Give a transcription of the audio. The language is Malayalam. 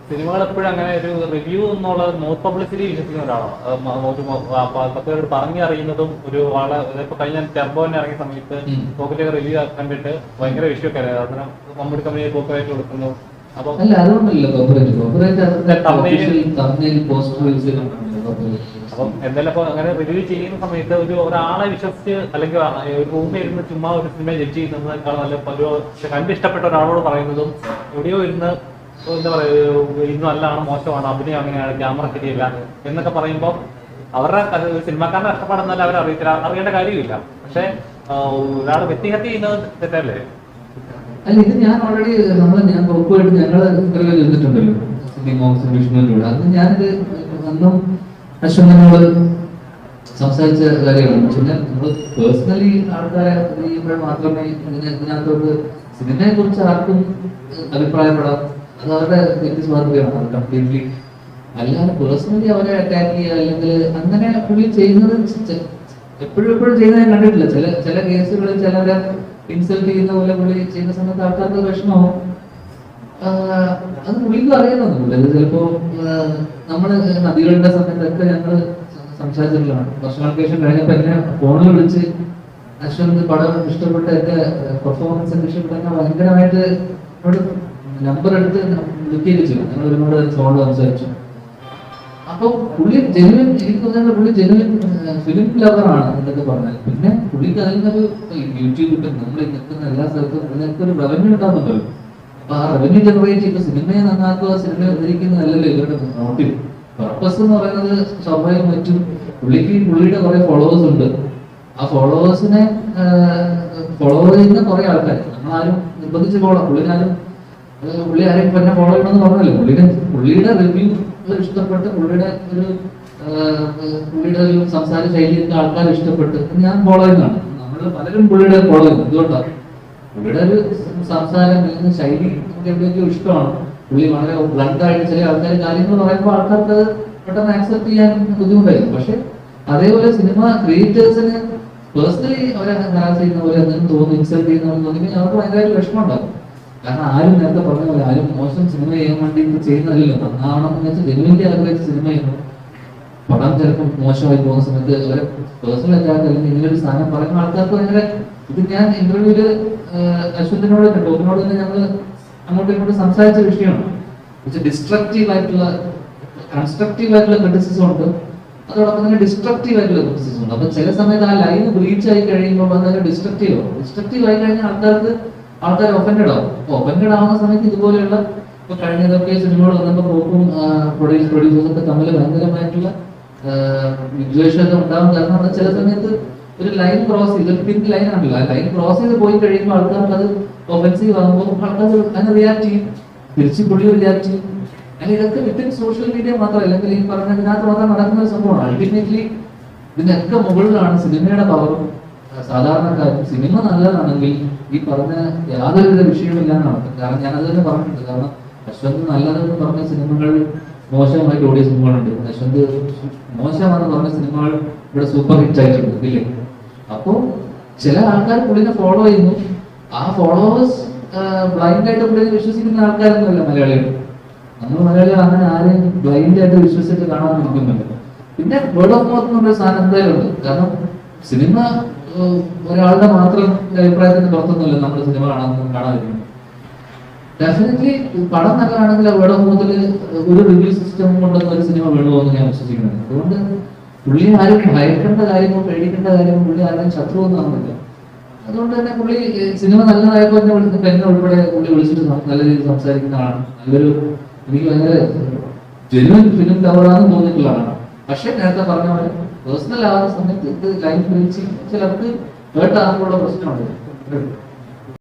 സിനിമകൾ എപ്പോഴും അങ്ങനെ ഒരു റിവ്യൂ എന്നുള്ള മോസ്റ്റ് പബ്ലിസിറ്റി വിശ്വസിക്കുന്ന ഒരാളാണ്. ഒരു 10 പേരോട് പറഞ്ഞറിയുന്നതും ഒരു വളരെ ഇപ്പൊ കഴിഞ്ഞ ടെർബോനെ ഇറങ്ങിയ സമയത്ത് പോക്കറ്റ് റിവ്യൂ കണ്ടിട്ട് ഭയങ്കര വിഷയമൊക്കെ അതിന് മമ്മൂട്ടി കമ്പനിയെ കോപ്പറേറ്റ് കൊടുക്കുന്നു. അപ്പൊ അപ്പം എന്തായാലും അപ്പൊ അങ്ങനെ റിവ്യൂ ചെയ്യുന്ന സമയത്ത് ഒരാളെ വിശ്വസിച്ച് അല്ലെങ്കിൽ ഒരു റൂമിൽ ഇരുന്ന് ചുമ്മാ ഒരു സിനിമ ജഡ്ജ് ചെയ്യുന്നതിനേക്കാൾ നല്ല ഒരു കണ്ടിഷ്ടപ്പെട്ട ഒരാളോട് പറയുന്നതും എവിടെയോ ഇരുന്ന് എന്താ പറയുക ഇത് നല്ലതാണ് മോശമാണ് അഭിനയം അങ്ങനെയാണ് ക്യാമറ ശരിയല്ല എന്നൊക്കെ പറയുമ്പോൾ അവരുടെ സിനിമാക്കാരുടെ കഷ്ടപ്പാടെന്നല്ല അവർ അറിയേണ്ട കാര്യമില്ല. പക്ഷെ ഒരാൾ വ്യക്തിഹത്യ ചെയ്യുന്നത് തെറ്റല്ലേ? അല്ല, ഇത് ഞാൻ ഓൾറെഡി ഞാൻ ഉറപ്പുമായിട്ട് ഞങ്ങൾ ഇന്റർവ്യൂ ചെയ്തിട്ടുണ്ടല്ലോ വിഷ്ണുവിനോട്. അന്ന് ഞാനിത് അന്നും അശ്വനോട് സംസാരിച്ച കാര്യമാണ്. പിന്നെ നമ്മൾ പേഴ്സണലി ആൾക്കാരെ ചെയ്യുമ്പോൾ മാത്രമേ ഇതിനകത്തോട്ട് സിനിമയെ കുറിച്ച് ആർക്കും അഭിപ്രായപ്പെടാം. അത് അവരുടെ വ്യക്തിസ്വാതന്ത്ര്യമാണ്. അത് കംപ്ലീറ്റ്ലി അല്ലാതെ പേഴ്സണലി അവരെ അറ്റാക്ക് ചെയ്യുക അല്ലെങ്കിൽ അങ്ങനെ പുള്ളി ചെയ്യുന്നത് എപ്പോഴും ചെയ്യുന്നത് ഞാൻ കണ്ടിട്ടില്ല. ചില കേസുകളിൽ ചിലരെ ഇൻസൾട്ട് ചെയ്യുന്ന പോലെ പുള്ളി ചെയ്യുന്ന സമയത്ത് ആൾക്കാർക്ക് വിഷമമാവും. അത് പുള്ളിക്കും അറിയുന്നൊന്നുമില്ല. ഇത് ചിലപ്പോ നമ്മള് നദികളുടെ സമയത്തൊക്കെ ഞങ്ങള് സംസാരിച്ചിട്ടുള്ളതാണ്. വർഷങ്ങൾക്ക് ശേഷം കഴിഞ്ഞപ്പോ എന്നെ ഫോണിൽ വിളിച്ച് അശ്വന്ത് പടം ഇഷ്ടപ്പെട്ട എന്റെ പെർഫോമൻസ് ഒക്കെ ഇഷ്ടപ്പെട്ട ഭയങ്കരമായിട്ട് നമ്പർ എടുത്ത് ബുക്ക് ചെയ്തു. ഞങ്ങൾ ഒരുപാട് ഫോണിൽ സംസാരിച്ചു. അപ്പൊ പുള്ളി ജെനുവിൻ, എനിക്ക് തോന്നുന്നത് പുള്ളി ജെനുവിൻ ഫിലിം ലവറാണ് എന്നൊക്കെ പറഞ്ഞാൽ. പിന്നെ പുള്ളിക്ക് അതിനൊരു യൂട്യൂബ് കിട്ടും, നമ്മൾ നിൽക്കുന്ന എല്ലാ സ്ഥലത്തും അതിനൊക്കെ ഒരു റവന്യൂ കിട്ടാറുണ്ടല്ലോ. അപ്പൊ ആ റവന്യൂ ജനറേറ്റ് ചെയ്ത് സിനിമയെ നന്നാക്കുക, സിനിമയെ ഉദ്ധരിക്കുന്നതല്ലല്ലോ ഇവരുടെ മോട്ടീവ്. പർപ്പസ് എന്ന് പറയുന്നത് സ്വാഭാവികം പറ്റും. പുള്ളിയുടെ കുറെ ഫോളോവേഴ്സ് ഉണ്ട്. ആ ഫോളോവേഴ്സിനെ ഫോളോ ചെയ്യുന്ന കുറെ ആൾക്കാർ നമ്മളാരും നിർബന്ധിച്ച് പുള്ളി ആരെയും പിന്നെ ഫോളോ ചെയ്യണമെന്ന് പറഞ്ഞല്ലോ. പുള്ളിയുടെ റിവ്യൂ ഇഷ്ടപ്പെട്ട് പുള്ളിയുടെ ഒരു സംസാര ശൈലിയൊക്കെ ആൾക്കാർ ഇഷ്ടപ്പെട്ട് ഞാൻ ഫോളോ ചെയ്യുന്നതാണ്. നമ്മൾ പലരും പുള്ളിയുടെ ഫോളോ ചെയ്യുന്നു. എന്തുകൊണ്ടാണ്? പുള്ളിയുടെ ഒരു സംസാരം അല്ലെങ്കിൽ ശൈലി നമുക്ക് എവിടെയൊക്കെ ഇഷ്ടമാണ്. പുള്ളി വളരെ ബ്ലണ്ടായിട്ട് ചില ആൾക്കാർ കാര്യങ്ങൾ പറയുമ്പോൾ ആൾക്കാർക്ക് അത് പെട്ടെന്ന് ആക്സെപ്റ്റ് ചെയ്യാൻ ബുദ്ധിമുട്ടായിരുന്നു. പക്ഷെ അതേപോലെ സിനിമ ക്രിയേറ്റേഴ്സിന് പേഴ്സണലി അവരെ ഹരാസ് ചെയ്യുന്ന പോലെ എന്തെങ്കിലും തോന്നുന്നു, ഇൻസൾട്ട് ചെയ്യുന്ന പോലെ തോന്നി അവർക്ക് ഭയങ്കരമായിട്ട് വിഷമം ഉണ്ടാകും. കാരണം ആരും നേരത്തെ പറഞ്ഞ പോലെ ആരും മോശം സിനിമ ചെയ്യാൻ വേണ്ടി ചെയ്യുന്നതല്ലോ. നന്നാവണം എന്ന് വെച്ചാൽ ജനുവിന്റെ ആഗ്രഹിച്ച സിനിമ ചെയ്യുന്നു. പടം ചിലപ്പോൾ മോശമായി പോകുന്ന സമയത്ത് അവരെ പേഴ്സണൽ അറ്റാക്ക് അല്ലെങ്കിൽ ഇങ്ങനൊരു സാധനം പറയുന്ന ആൾക്കാർക്ക് ഭയങ്കര ഇത്. ഞാൻ ഇന്റർവ്യൂല് അശ്വന്തിനോട് ടോപ്പിനോട് തന്നെ ഞങ്ങൾ അങ്ങോട്ടും ഇങ്ങോട്ടും സംസാരിച്ച വിഷയമാണ്. ഡിസ്ട്രക്റ്റീവ് ആയിട്ടുള്ള കൺസ്ട്രക്റ്റീവ് ആയിട്ടുള്ള ക്രിറ്റിസിസം ഉണ്ട്, അതോടൊപ്പം തന്നെ ഡിസ്ട്രക്റ്റീവ് ആയിട്ടുള്ള ക്രിറ്റിസിസം ഉണ്ട്. അപ്പൊ ചില സമയത്ത് ആ ലൈന് ബ്രീച്ച് ആയി കഴിയുമ്പോൾ അതൊക്കെ ഡിസ്ട്രക്റ്റീവ് ആയി കഴിഞ്ഞാൽ ആൾക്കാർ ഒഫൻഡഡ് ആവും. ഒഫൻഡഡ് ആവുന്ന സമയത്ത് ഇതുപോലെയുള്ള ഇപ്പൊ കഴിഞ്ഞതൊക്കെ സിനിമകൾ വന്നപ്പോൾ പ്രോപ്പും പ്രൊഡ്യൂസേഴ്സൊക്കെ തമ്മിൽ ഭയങ്കരമായിട്ടുള്ള വിദ്വേഷമൊക്കെ ഉണ്ടാവും. കാരണം ചില സമയത്ത് ഒരു ലൈൻ ക്രോസ് ചെയ്ത് പിങ്ക് ലൈൻ ആണല്ലോ, ആ ലൈൻ ക്രോസ് ചെയ്ത് പോയി കഴിയുമ്പോൾ ആൾക്കാർക്ക് അത് ഒഫൻസീവ് ആകുമ്പോൾ ആൾക്കാർ അതിന് റിയാക്ട് ചെയ്യും, തിരിച്ച് പുള്ളി റിയാക്ട് ചെയ്യും. അല്ലെങ്കിൽ ഇതൊക്കെ വിത്തിൻ സോഷ്യൽ മീഡിയ മാത്രമല്ല, അല്ലെങ്കിൽ ഈ പറഞ്ഞ ഇതിനകത്ത് മാത്രം നടക്കുന്ന ഒരു സംഭവമാണ്. അൾട്ടിമേറ്റ്ലി ഇതിനൊക്കെ മുകളിലാണ് സിനിമയുടെ പവറും സാധാരണക്കാരും. സിനിമ നല്ലതാണെങ്കിൽ ഈ പറഞ്ഞ യാതൊരുവിധ വിഷയമില്ലാന്നാണ്. കാരണം ഞാനത് തന്നെ പറഞ്ഞിട്ടുണ്ട്. കാരണം അശ്വന്ത് നല്ലതെന്ന് പറഞ്ഞ സിനിമകൾ മോശമായിട്ട് ഓടിയ സിനിമകളുണ്ട്. അശ്വന്ത് മോശമാണെന്ന് പറഞ്ഞ സിനിമകൾ ഇവിടെ സൂപ്പർ ഹിറ്റ് ആയിട്ടുണ്ട്, ഇല്ലേ? അപ്പോ ചില ആൾക്കാർ പുള്ളിനെ ഫോളോ ചെയ്യുന്നു. ആ ഫോളോവേഴ്സ് ബ്ലൈൻഡ് ആയിട്ട് പുള്ളിനെ വിശ്വസിക്കുന്ന ആൾക്കാരൊന്നുമല്ല മലയാളികൾ. നമ്മൾ മലയാളികൾ അങ്ങനെ ആരെയും ബ്ലൈൻഡ് ആയിട്ട് വിശ്വസിച്ചിട്ട് കാണാൻ നിൽക്കുന്നുണ്ട്. പിന്നെ വേർഡ് ഓഫ് മൗത്ത് എന്നൊരു സാധനം എന്തായാലും ഉണ്ട്. കാരണം സിനിമ ഒരാളുടെ മാത്രം അഭിപ്രായത്തിന് പുറത്തൊന്നുമില്ല നമ്മൾ സിനിമ കാണാതിരിക്കുന്നത്. ഡെഫിനറ്റ്ലി പടം നല്ലതാണെങ്കിൽ വേർഡ് ഓഫ് മൗത്തിൽ ഒരു റിവ്യൂ സിസ്റ്റം കൊണ്ടൊന്നും ഒരു സിനിമ വീഴുമെന്ന് ഞാൻ വിശ്വസിക്കുന്നത്. അതുകൊണ്ട് പുള്ളി ആരും ഭയക്കേണ്ട കാര്യമോ പേടിക്കേണ്ട കാര്യമോ പുള്ളി ആരും ശത്രു ഒന്നും ആവുന്നില്ല. അതുകൊണ്ട് തന്നെ പുള്ളി സിനിമ നല്ലതായപ്പോൾ എന്നെ ഉൾപ്പെടെ പുള്ളി വിളിച്ചിട്ട് നല്ല രീതിയിൽ സംസാരിക്കുന്ന ആളാണ്. നല്ലൊരു എനിക്ക് ഭയങ്കര ജെനുവൻ ഫിലിം ലവറാണെന്ന് തോന്നിയിട്ടുള്ള ആളാണ്. പക്ഷെ നേരത്തെ പറഞ്ഞ പോലെ പേഴ്സണൽ ആവുന്ന സമയത്ത് ഇത് ലൈഫ് വിളിച്ച് ചിലർക്ക് ഹേർട്ട് ആകുമ്പോഴുള്ള പ്രശ്നമുണ്ട്.